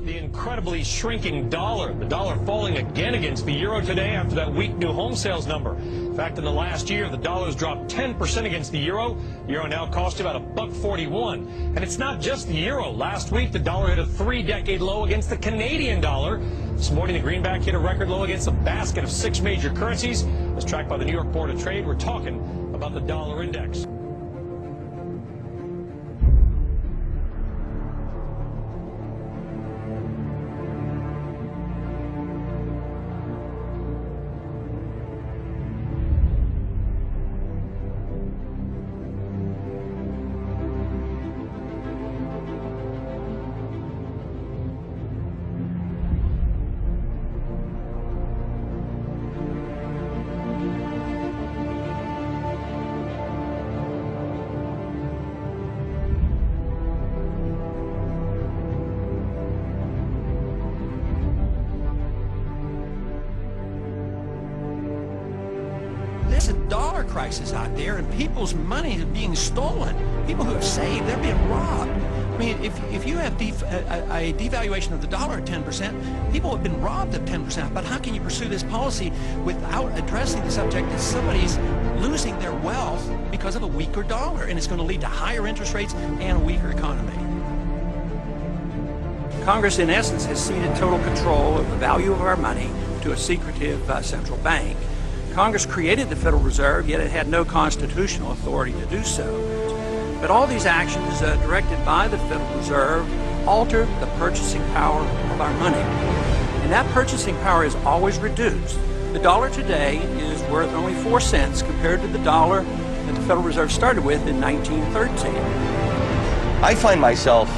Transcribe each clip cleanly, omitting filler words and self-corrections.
about the incredibly shrinking dollar? The dollar falling again against the euro today after that weak new home sales number. In fact, in the last year, the dollar's dropped 10% against the euro. The euro now costs about $1.41. And it's not just the euro. Last week, the dollar hit a three-decade low against the Canadian dollar. This morning, the greenback hit a record low against a basket of 6 major currencies. As tracked by the New York Board of Trade, we're talking about the dollar index. There's a dollar crisis out there, and people's money is being stolen. People who have saved, they're being robbed. I mean, if you have a devaluation of the dollar at 10%, people have been robbed of 10%. But how can you pursue this policy without addressing the subject that somebody's losing their wealth because of a weaker dollar, and it's going to lead to higher interest rates and a weaker economy? Congress, in essence, has ceded total control of the value of our money to a secretive central bank. Congress created the Federal Reserve, yet it had no constitutional authority to do so. But all these actions directed by the Federal Reserve alter the purchasing power of our money. And that purchasing power is always reduced. The dollar today is worth only 4 cents compared to the dollar that the Federal Reserve started with in 1913. I find myself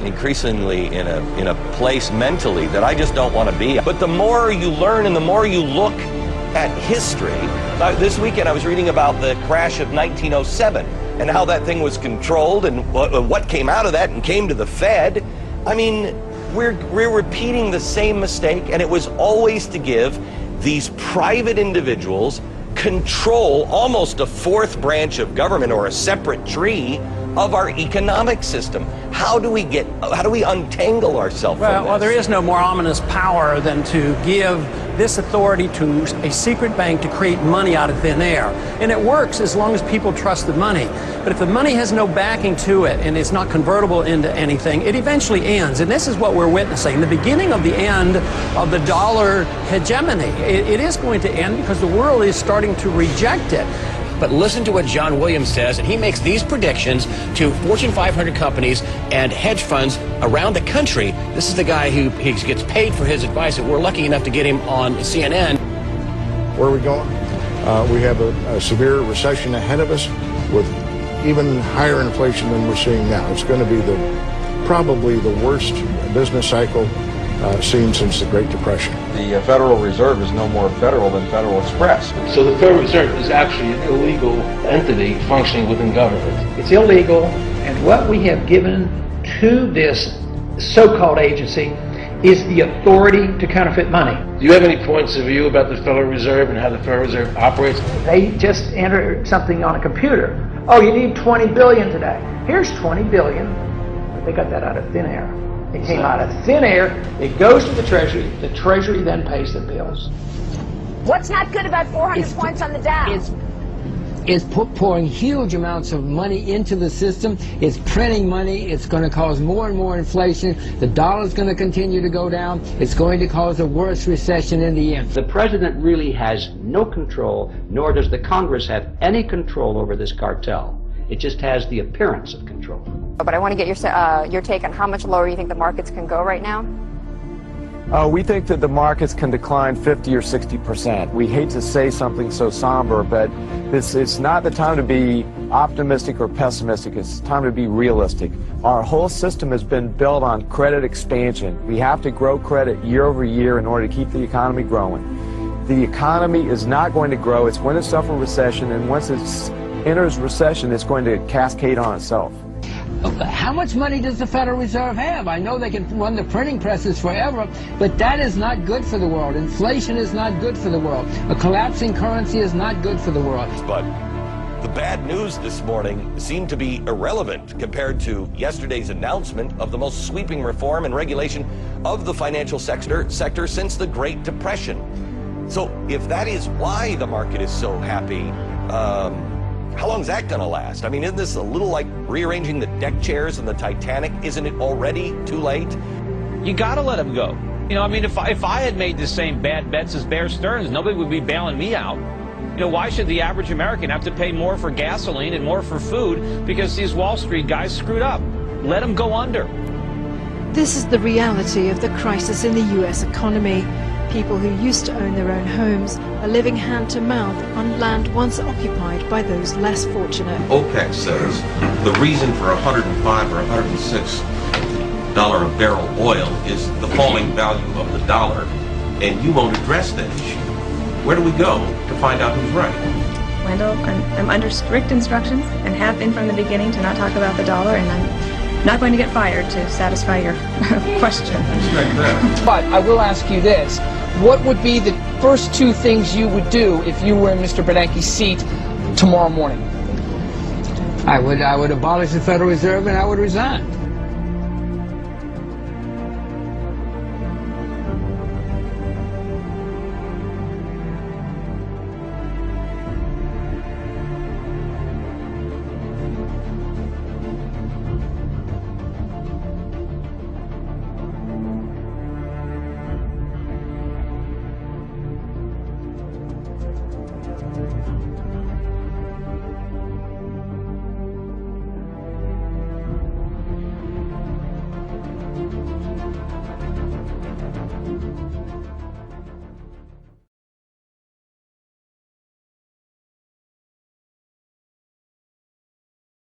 increasingly in a place mentally that I just don't want to be. But the more you learn and the more you look at history, this weekend I was reading about the crash of 1907 and how that thing was controlled and what came out of that and came to the Fed. I mean, we're repeating the same mistake, and it was always to give these private individuals control, almost a fourth branch of government or a separate tree of our economic system. How do we untangle ourselves from this? Well, there is no more ominous power than to give this authority to a secret bank to create money out of thin air. And it works as long as people trust the money. But if the money has no backing to it and it's not convertible into anything, it eventually ends. And this is what we're witnessing, the beginning of the end of the dollar hegemony. It is going to end because the world is starting to reject it. But listen to what John Williams says, and he makes these predictions to Fortune 500 companies and hedge funds around the country. This is the guy who gets paid for his advice, and we're lucky enough to get him on CNN. Where are we going? We have a severe recession ahead of us with even higher inflation than we're seeing now. It's going to be probably the worst business cycle seen since the Great Depression. The Federal Reserve is no more federal than Federal Express. So the Federal Reserve is actually an illegal entity functioning within government. It's illegal, and what we have given to this so-called agency is the authority to counterfeit money. Do you have any points of view about the Federal Reserve and how the Federal Reserve operates? They just enter something on a computer. Oh, you need 20 billion today. Here's 20 billion. But they got that out of thin air. It came out of thin air. It goes to the Treasury. The Treasury then pays the bills. What's not good about 400 points on the Dow? It's pouring huge amounts of money into the system. It's printing money. It's going to cause more and more inflation. The dollar's going to continue to go down. It's going to cause a worse recession in the end. The president really has no control, nor does the Congress have any control over this cartel. It just has the appearance of control. But I want to get your take on how much lower you think the markets can go right now. We think that the markets can decline 50 or 60%. We hate to say something so somber, but it's not the time to be optimistic or pessimistic. It's time to be realistic. Our whole system has been built on credit expansion. We have to grow credit year over year in order to keep the economy growing. The economy is not going to grow. It's going to suffer recession, and once it enters recession, it's going to cascade on itself. How much money does the Federal Reserve have? I know they can run the printing presses forever, but that is not good for the world. Inflation is not good for the world. A collapsing currency is not good for the world. But The bad news this morning seemed to be irrelevant compared to yesterday's announcement of the most sweeping reform and regulation of the financial sector since the Great Depression. So if that is why the market is so happy, how long is that going to last? I mean, isn't this a little like rearranging the deck chairs in the Titanic? Isn't it already too late? You got to let them go. You know, I mean, if I had made the same bad bets as Bear Stearns, nobody would be bailing me out. You know, why should the average American have to pay more for gasoline and more for food because these Wall Street guys screwed up? Let them go under. This is the reality of the crisis in the U.S. economy. People who used to own their own homes are living hand to mouth on land once occupied by those less fortunate. OPEC says the reason for $105 or $106 a barrel oil is the falling value of the dollar, and you won't address that issue. Where do we go to find out who's right? Wendell, I'm under strict instructions and have been from the beginning to not talk about the dollar, and I'm not going to get fired to satisfy your question. But I will ask you this. What would be the first two things you would do if you were in Mr. Bernanke's seat tomorrow morning? I would abolish the Federal Reserve and I would resign.